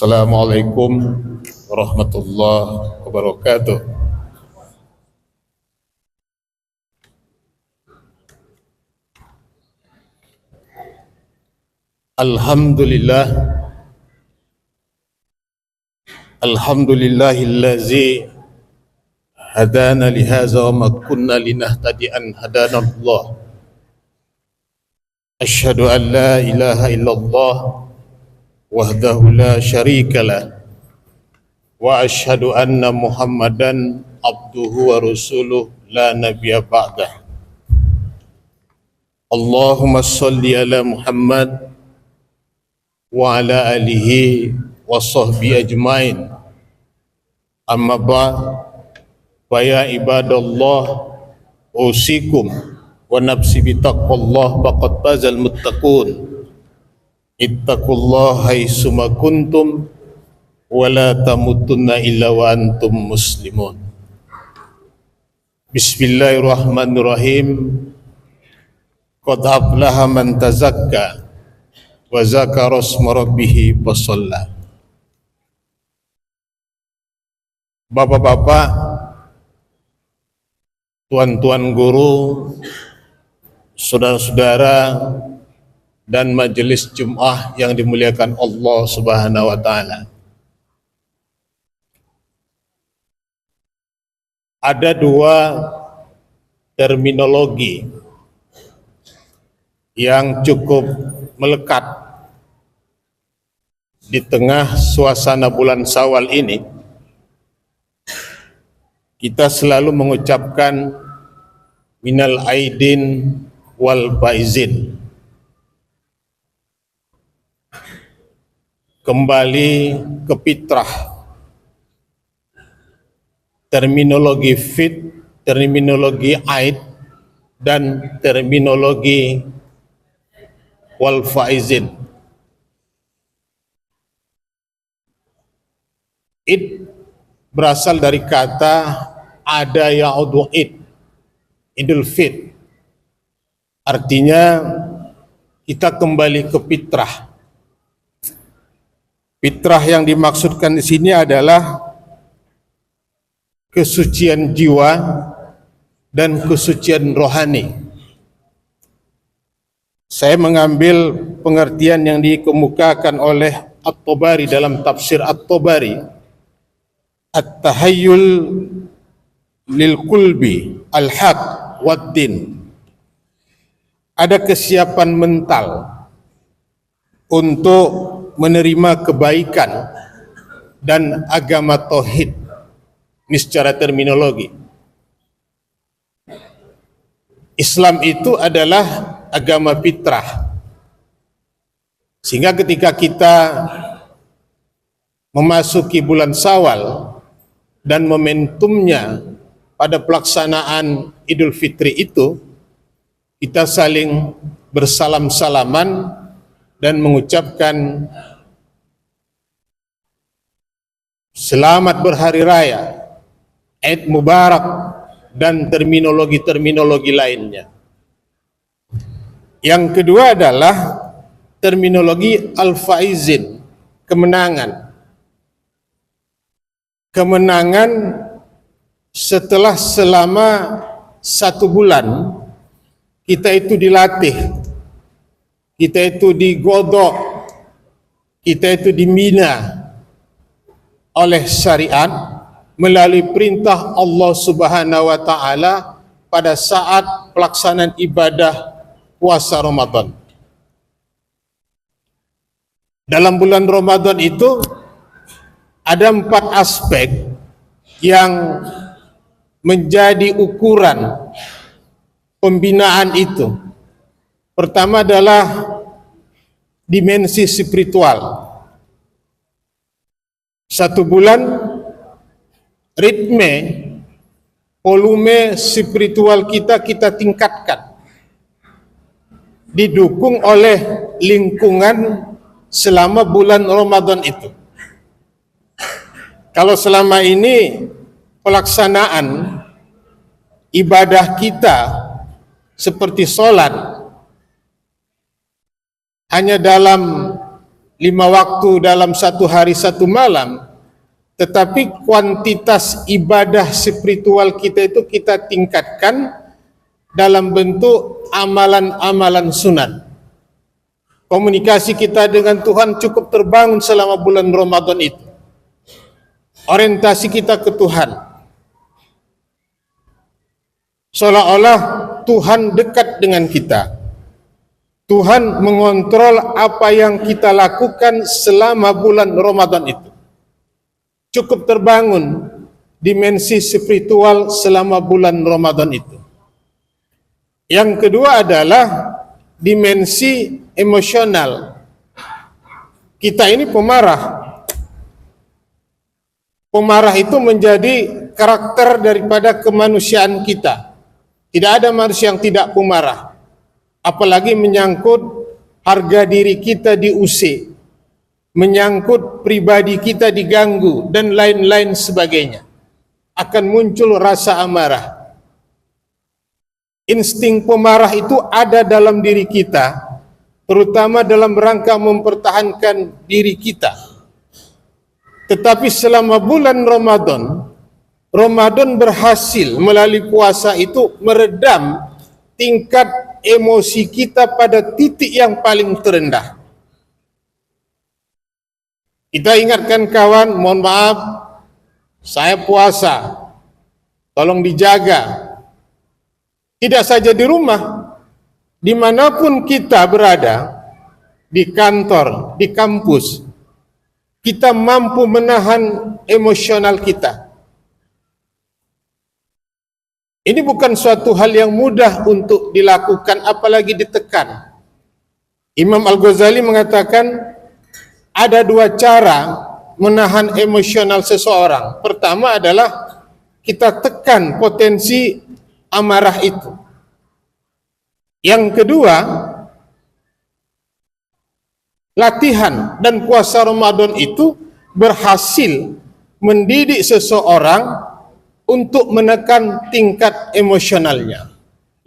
Assalamualaikum warahmatullahi wabarakatuh. Alhamdulillah, alhamdulillahillazi hadana lihaza wa ma kunna linahtadi an hadana Allah. Asyhadu an la ilaha illallah wahdahu la syarika lah wa asyhadu anna Muhammadan abduhu wa rasuluh la nabiyya ba'dah. Allahumma shalli ala Muhammad wa ala alihi wa sahbihi ajmain. Amma ba'd, fa ya ibadallah, usikum wa nafsi bitaqwallah faqad fazal muttaqun. Ittaqullah haitsuma kuntum wa la tamutunna illa wa antum muslimun. Bismillahirrahmanirrahim. Qad aflaha man tazakka wa zakara isma rabbih fa shalla. Bapak-bapak, tuan-tuan guru, saudara-saudara dan majelis Jum'ah yang dimuliakan Allah Subhanahu wa taala. Ada dua terminologi yang cukup melekat di tengah suasana bulan Syawal ini. Kita selalu mengucapkan minal aidin wal faizin. Kembali ke fitrah. Terminologi fit, terminologi aid, dan terminologi wal faizin. Id berasal dari kata ada ya'udu id, idul fit. Artinya kita kembali ke fitrah. Fitrah yang dimaksudkan di sini adalah kesucian jiwa dan kesucian rohani. Saya mengambil pengertian yang dikemukakan oleh At-Tabari dalam tafsir At-Tabari. At-tahayyul lil qulbi al-haq wad-din. Ada kesiapan mental untuk menerima kebaikan dan agama tauhid. Ini secara terminologi. Islam itu adalah agama fitrah. Sehingga ketika kita memasuki bulan Syawal dan momentumnya pada pelaksanaan Idul Fitri itu, kita saling bersalam-salaman dan mengucapkan selamat berhari raya, Eid Mubarak, dan terminologi-terminologi lainnya. Yang kedua adalah terminologi al-faizin, kemenangan. Kemenangan setelah selama 1 bulan kita itu dilatih, kita itu digodok, kita itu dibina oleh syariat melalui perintah Allah Subhanahu wa taala pada saat pelaksanaan ibadah puasa Ramadan. Dalam bulan Ramadan itu ada 4 aspek yang menjadi ukuran pembinaan itu. Pertama adalah dimensi spiritual. 1 bulan ritme, volume spiritual kita tingkatkan, didukung oleh lingkungan selama bulan Ramadan itu. Kalau selama ini pelaksanaan ibadah kita seperti sholat hanya dalam 5 waktu dalam 1 hari 1 malam, tetapi kuantitas ibadah spiritual kita itu kita tingkatkan dalam bentuk amalan-amalan sunat. Komunikasi kita dengan Tuhan cukup terbangun selama bulan Ramadan itu. Orientasi kita ke Tuhan, seolah-olah Tuhan dekat dengan kita. Tuhan mengontrol apa yang kita lakukan selama bulan Ramadan itu. Cukup terbangun dimensi spiritual selama bulan Ramadan itu. Yang kedua adalah dimensi emosional. Kita ini pemarah. Pemarah itu menjadi karakter daripada kemanusiaan kita. Tidak ada manusia yang tidak pemarah. Apalagi menyangkut harga diri kita diusik, menyangkut pribadi kita diganggu, dan lain-lain sebagainya. Akan muncul rasa amarah. Insting pemarah itu ada dalam diri kita, terutama dalam rangka mempertahankan diri kita. Tetapi selama bulan Ramadan berhasil melalui puasa itu meredam tingkat emosi kita pada titik yang paling terendah. Kita ingatkan kawan, mohon maaf, saya puasa, tolong dijaga. Tidak saja di rumah, dimanapun kita berada, di kantor, di kampus, kita mampu menahan emosional kita. Ini bukan suatu hal yang mudah untuk dilakukan, apalagi ditekan. Imam Al-Ghazali mengatakan ada 2 cara menahan emosional seseorang. Pertama adalah kita tekan potensi amarah itu. Yang kedua, latihan dan puasa Ramadan itu berhasil mendidik seseorang untuk menekan tingkat emosionalnya.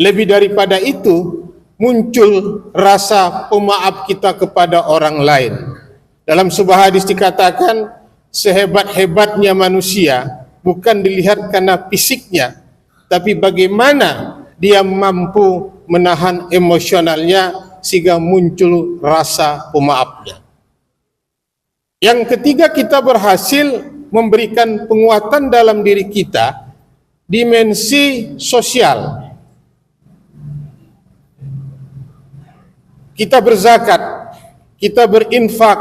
Lebih daripada itu, muncul rasa pemaaf kita kepada orang lain. Dalam sebuah hadis dikatakan, sehebat-hebatnya manusia bukan dilihat karena fisiknya, tapi bagaimana dia mampu menahan emosionalnya sehingga muncul rasa pemaafnya. Yang ketiga, kita berhasil memberikan penguatan dalam diri kita dimensi sosial. Kita berzakat, kita berinfak,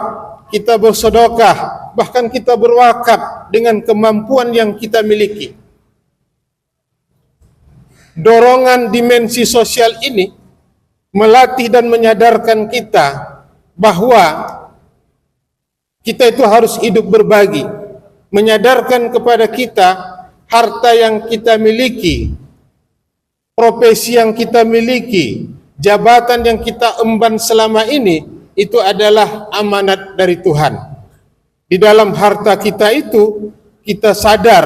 kita bersedekah, bahkan kita berwakaf dengan kemampuan yang kita miliki. Dorongan dimensi sosial ini melatih dan menyadarkan kita bahwa kita itu harus hidup berbagi, menyadarkan kepada kita harta yang kita miliki, profesi yang kita miliki, jabatan yang kita emban selama ini, itu adalah amanat dari Tuhan. Di dalam harta kita itu, kita sadar,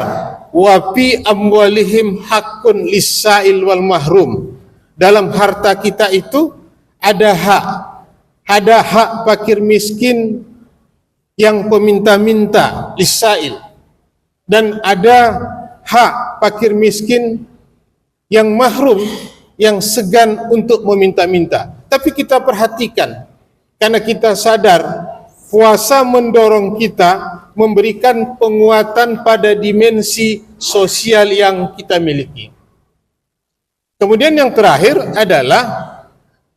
wa fi amwalihim haqqun lis-sa'il wal mahrum. Dalam harta kita itu ada hak fakir miskin yang peminta-minta, lis-sa'il, dan ada hak fakir miskin yang mahrum, yang segan untuk meminta-minta. Tapi kita perhatikan, karena kita sadar puasa mendorong kita memberikan penguatan pada dimensi sosial yang kita miliki. Kemudian yang terakhir adalah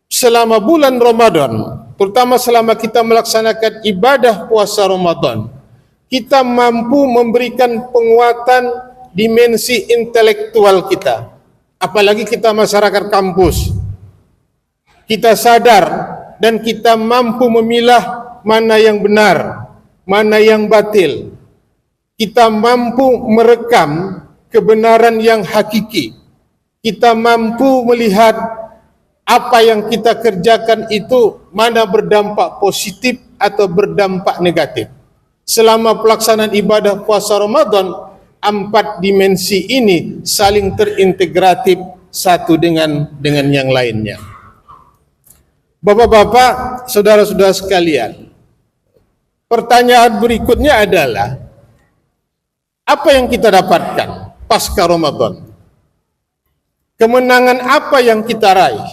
selama bulan Ramadan, terutama selama kita melaksanakan ibadah puasa Ramadan, kita mampu memberikan penguatan dimensi intelektual kita. Apalagi kita masyarakat kampus. Kita sadar dan kita mampu memilah mana yang benar, mana yang batil. Kita mampu merekam kebenaran yang hakiki. Kita mampu melihat apa yang kita kerjakan itu mana berdampak positif atau berdampak negatif. Selama pelaksanaan ibadah puasa Ramadan, 4 dimensi ini saling terintegratif satu dengan yang lainnya. Bapak-bapak, saudara-saudara sekalian, Pertanyaan berikutnya adalah, apa yang kita dapatkan pasca Ramadan? Kemenangan apa yang kita raih?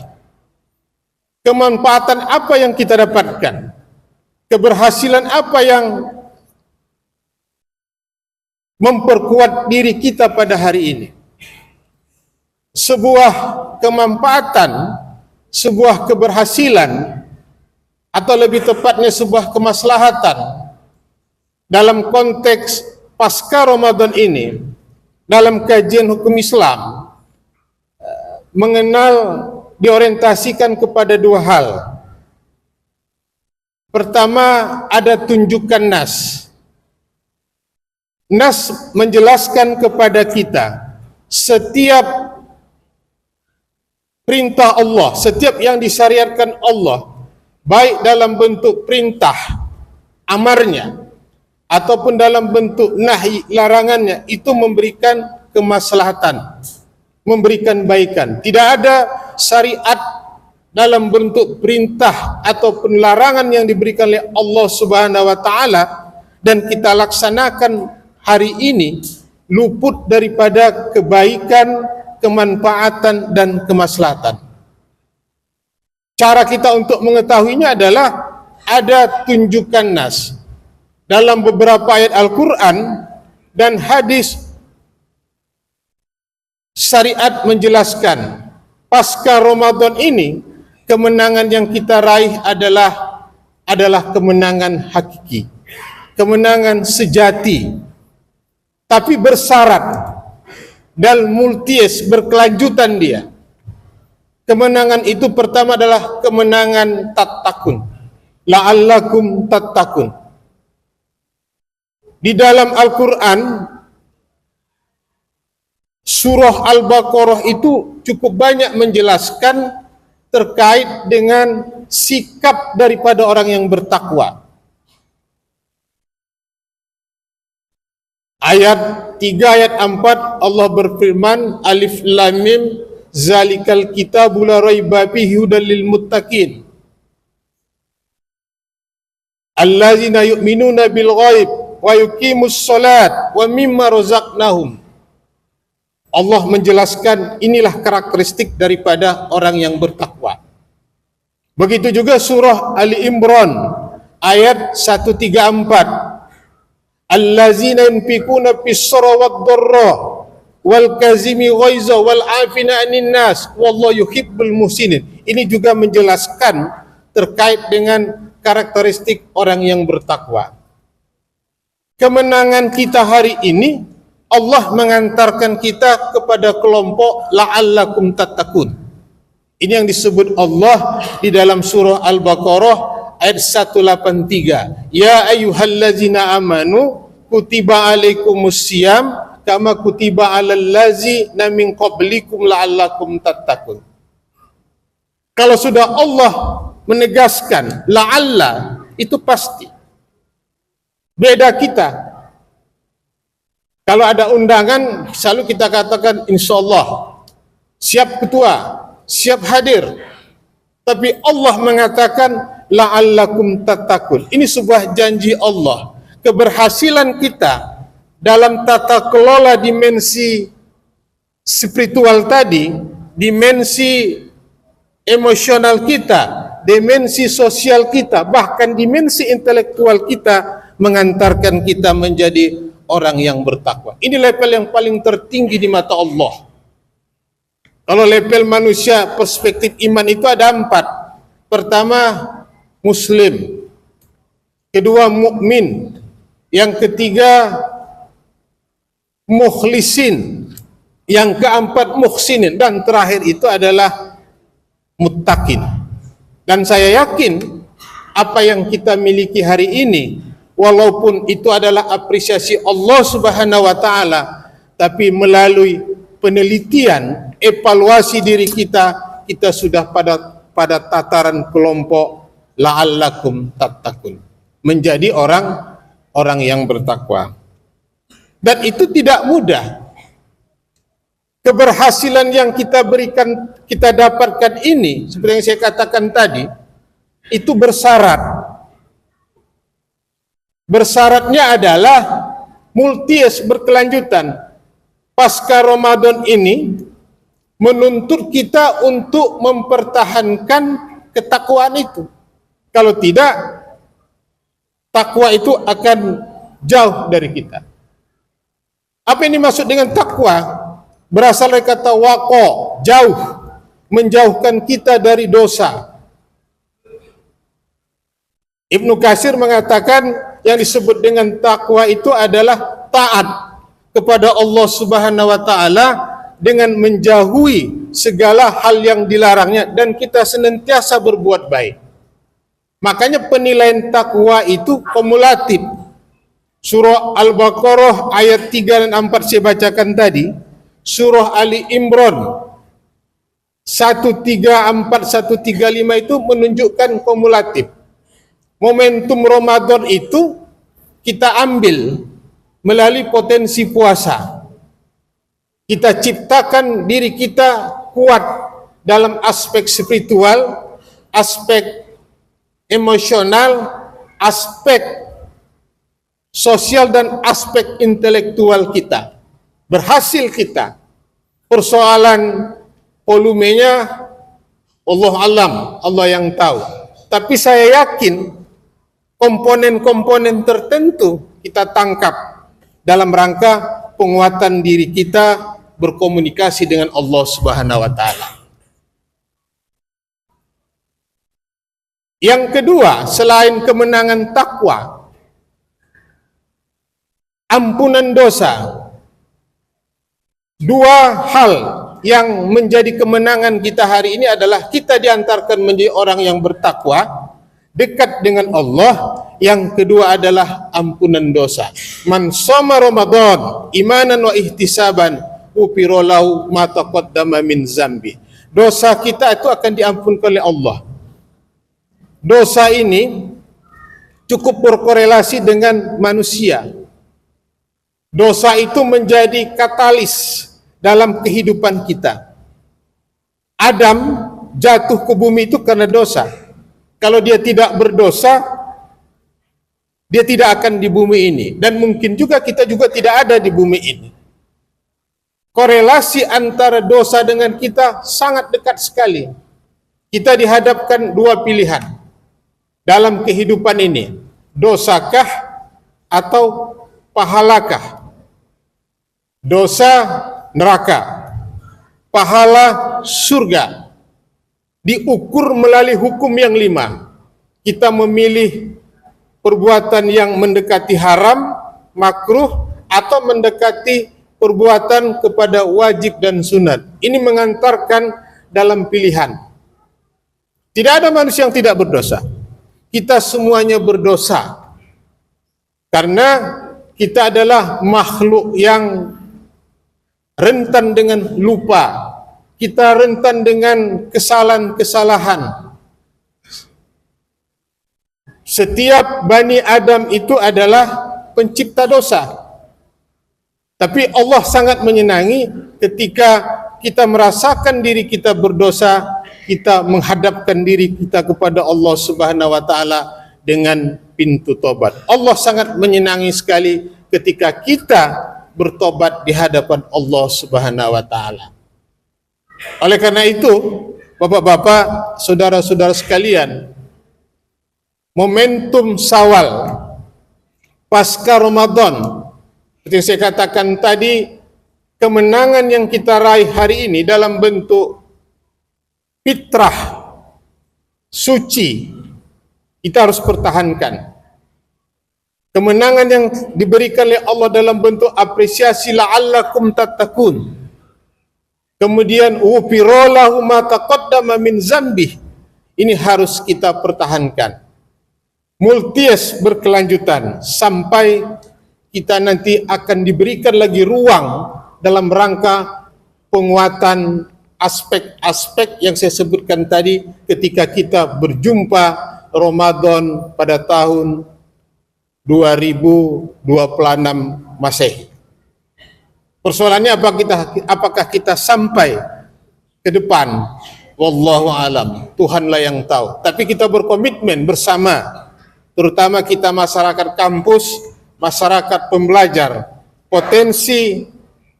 Kemanfaatan apa yang kita dapatkan? Keberhasilan apa yang memperkuat diri kita pada hari ini? Sebuah kemanfaatan, sebuah keberhasilan, atau lebih tepatnya sebuah kemaslahatan dalam konteks pasca Ramadan ini, dalam kajian hukum Islam mengenal, diorientasikan kepada dua hal. Pertama, ada tunjukan nas. Nas menjelaskan kepada kita setiap perintah Allah, setiap yang disyariatkan Allah, baik dalam bentuk perintah, amarnya, ataupun dalam bentuk nahi, larangannya, itu memberikan kemaslahatan, memberikan baikan. Tidak ada syariat dalam bentuk perintah ataupun larangan yang diberikan oleh Allah Subhanahu wa taala dan kita laksanakan hari ini luput daripada kebaikan, kemanfaatan dan kemaslahatan. Cara kita untuk mengetahuinya adalah ada tunjukan nas dalam beberapa ayat Al-Quran dan hadis. Syariat menjelaskan pasca Ramadan ini kemenangan yang kita raih adalah kemenangan hakiki, kemenangan sejati, tapi bersyarat dan multies, berkelanjutan dia. Kemenangan itu pertama adalah kemenangan tattaqun, la'allakum tattaqun. Di dalam Al-Quran surah Al-Baqarah itu cukup banyak menjelaskan terkait dengan sikap daripada orang yang bertakwa. Ayat 3, ayat 4 Allah berfirman, Alif Lam Mim zalikal kitabu la raiba fihi hudal lil muttaqin allazina yu'minuna bil ghaib wa yuqimus salat wa mimma razaqnahum. Allah menjelaskan inilah karakteristik daripada orang yang bertakwa. Begitu juga surah Ali Imran ayat 134, allazina yunfikuna fis-sarra wad-dharra wal kazimi ghaiza wal afina 'anil nas wallahu yuhibbul muhsinin. Ini juga menjelaskan terkait dengan karakteristik orang yang bertakwa. Kemenangan kita hari ini, Allah mengantarkan kita kepada kelompok la'allakum tattaqun. Ini yang disebut Allah di dalam surah Al-Baqarah ayat 183. Ya ayyuhallazina amanu kutiba alaikumus siyam kama kutiba alal ladzina min qablikum la'allakum tattaqun. Kalau sudah Allah menegaskan la'alla, itu pasti. Beda kita. Kalau ada undangan, selalu kita katakan insyaallah, siap ketua, siap hadir. Tapi Allah mengatakan la'allakum tattaqun. Ini sebuah janji Allah. Keberhasilan kita dalam tata kelola dimensi spiritual tadi, dimensi emosional kita, dimensi sosial kita, bahkan dimensi intelektual kita, mengantarkan kita menjadi orang yang bertakwa. Ini level yang paling tertinggi di mata Allah. Kalau level manusia, perspektif iman itu ada 4. Pertama, Muslim. Kedua, mukmin. Yang ketiga, mukhlisin. Yang keempat, muhsinin. Dan terakhir itu adalah muttaqin. Dan saya yakin apa yang kita miliki hari ini, walaupun itu adalah apresiasi Allah Subhanahu wa taala, tapi melalui penelitian, evaluasi diri kita sudah pada tataran kelompok la'allakum tattaqun, menjadi orang yang bertakwa. Dan itu tidak mudah. Keberhasilan yang kita berikan, kita dapatkan ini, seperti yang saya katakan tadi, itu bersyarat. Bersyaratnya adalah multies, berkelanjutan. Pasca Ramadan ini menuntut kita untuk mempertahankan ketakwaan itu. Kalau tidak, takwa itu akan jauh dari kita. Apa ini maksud dengan takwa? Berasal dari kata waqo, jauh, menjauhkan kita dari dosa. Ibnu Katsir mengatakan yang disebut dengan takwa itu adalah taat kepada Allah Subhanahu wa taala dengan menjauhi segala hal yang dilarangnya dan kita senantiasa berbuat baik. Makanya penilaian takwa itu kumulatif. Surah Al-Baqarah ayat 3 dan 4 saya bacakan tadi, surah Ali Imran 134 135 itu menunjukkan kumulatif. Momentum Ramadan itu kita ambil melalui potensi puasa. Kita ciptakan diri kita kuat dalam aspek spiritual, aspek emosional, aspek sosial dan aspek intelektual kita. Berhasil kita. Persoalan volumenya Allah alam, Allah yang tahu. Tapi saya yakin komponen-komponen tertentu kita tangkap dalam rangka penguatan diri kita berkomunikasi dengan Allah Subhanahu wa taala. Yang kedua, selain kemenangan takwa, ampunan dosa. Dua hal yang menjadi kemenangan kita hari ini adalah kita diantarkan menjadi orang yang bertakwa, dekat dengan Allah. Yang kedua adalah ampunan dosa. Man shoma Ramadan imanan wa ihtisaban ghufira lahu ma taqaddama min zambi. Dosa kita itu akan diampunkan oleh Allah. Dosa ini cukup berkorelasi dengan manusia. Dosa itu menjadi katalis dalam kehidupan kita. Adam jatuh ke bumi itu karena dosa. Kalau dia tidak berdosa, dia tidak akan di bumi ini. Dan mungkin juga kita juga tidak ada di bumi ini. Korelasi antara dosa dengan kita sangat dekat sekali. Kita dihadapkan dua pilihan dalam kehidupan ini. Dosakah atau pahalakah? Dosa neraka, pahala surga. Diukur melalui hukum yang 5. Kita memilih perbuatan yang mendekati haram, makruh, atau mendekati perbuatan kepada wajib dan sunat. Ini mengantarkan dalam pilihan. Tidak ada manusia yang tidak berdosa. Kita semuanya berdosa. Karena kita adalah makhluk yang rentan dengan lupa. Kita rentan dengan kesalahan-kesalahan. Setiap Bani Adam itu adalah pencipta dosa. Tapi Allah sangat menyenangi ketika kita merasakan diri kita berdosa, kita menghadapkan diri kita kepada Allah Subhanahu wa taala dengan pintu tobat. Allah sangat menyenangi sekali ketika kita bertobat di hadapan Allah Subhanahu wa taala. Oleh karena itu, Bapak-bapak, saudara-saudara sekalian, momentum Syawal pasca Ramadan, seperti yang saya katakan tadi, kemenangan yang kita raih hari ini dalam bentuk fitrah suci, kita harus pertahankan. Kemenangan yang diberikan oleh Allah dalam bentuk apresiasi la'allakum tattaqun. Kemudian ghufira ma taqaddama min zambih. Ini harus kita pertahankan. Multies berkelanjutan sampai kita nanti akan diberikan lagi ruang dalam rangka penguatan aspek-aspek yang saya sebutkan tadi ketika kita berjumpa Ramadan pada tahun 2026 Masehi. Persoalannya apakah kita sampai ke depan? Wallahu alam. Tuhanlah yang tahu. Tapi kita berkomitmen bersama terutama kita masyarakat kampus, masyarakat pembelajar, potensi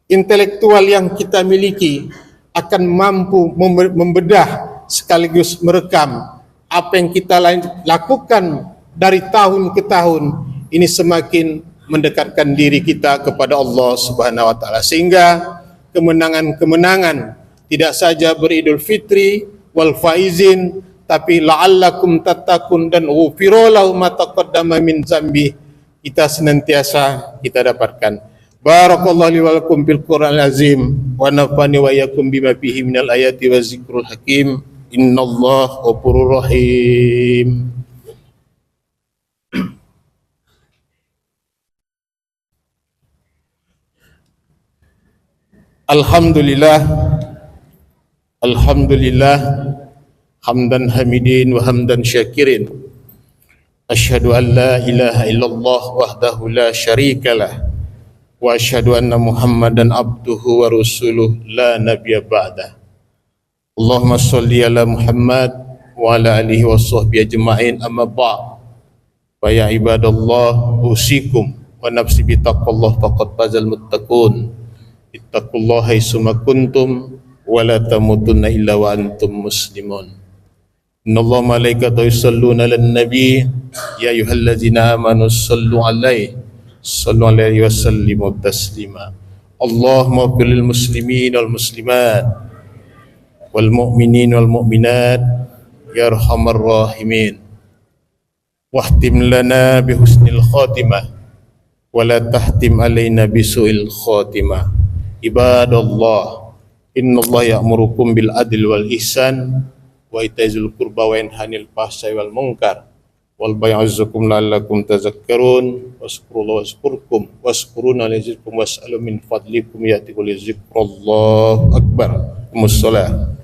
intelektual yang kita miliki akan mampu membedah sekaligus merekam apa yang kita lakukan dari tahun ke tahun. Ini semakin mendekatkan diri kita kepada Allah Subhanahu wa taala, sehingga kemenangan-kemenangan tidak saja beridul fitri wal faizin, tapi la'allakum tattaqun dan ghufira lahu ma taqaddama min zambi, kita senantiasa kita dapatkan. Barakallahu li wa lakum bil Qur'anil azim wa nafani wa iyyakum bima fihi minal ayati wa zikrul hakim. Innallaha ghafurur rahim. Alhamdulillah, alhamdulillah, hamdan hamidin wa hamdan syakirin. Asyhadu an la ilaha illallah wahdahu la syarikalah wa asyhadu anna Muhammadan abduhu wa rasuluh la nabiyya ba'dah. Allahumma shalli ala Muhammad wa ala alihi wa sahbihi ajma'in, amma ba'd. Fa ya ibadallah, usikum wa nafsi bi taqwallah faqad fazal muttaqun. Ittaqullaha haitsuma kuntum wa la tamutunna illa wa antum muslimun. Innallaha malaikatahu yusholluna 'alan nabi ya ayyuhallazina amanu shallu 'alaihi wa sallimu taslima. Allahumma ighfir lil muslimin wal muslimat wal mu'minin wal mu'minat ya arhamar rahimin. Wahtim lana bi husnil khatimah wa la tahtim alaina bi su'il khatimah. Ibadallah, innallaha ya'murukum bil adli wal ihsan wa itaizil qurba wa yanha 'anil fahsya'i wal munkar wal ya'izukum la'allakum tadhakkarun. Wazkurullaha yazkurkum wazkuruna yazidkum was'alu min fadlikum ya'tikum lizikrullahu akbar. Wassalam.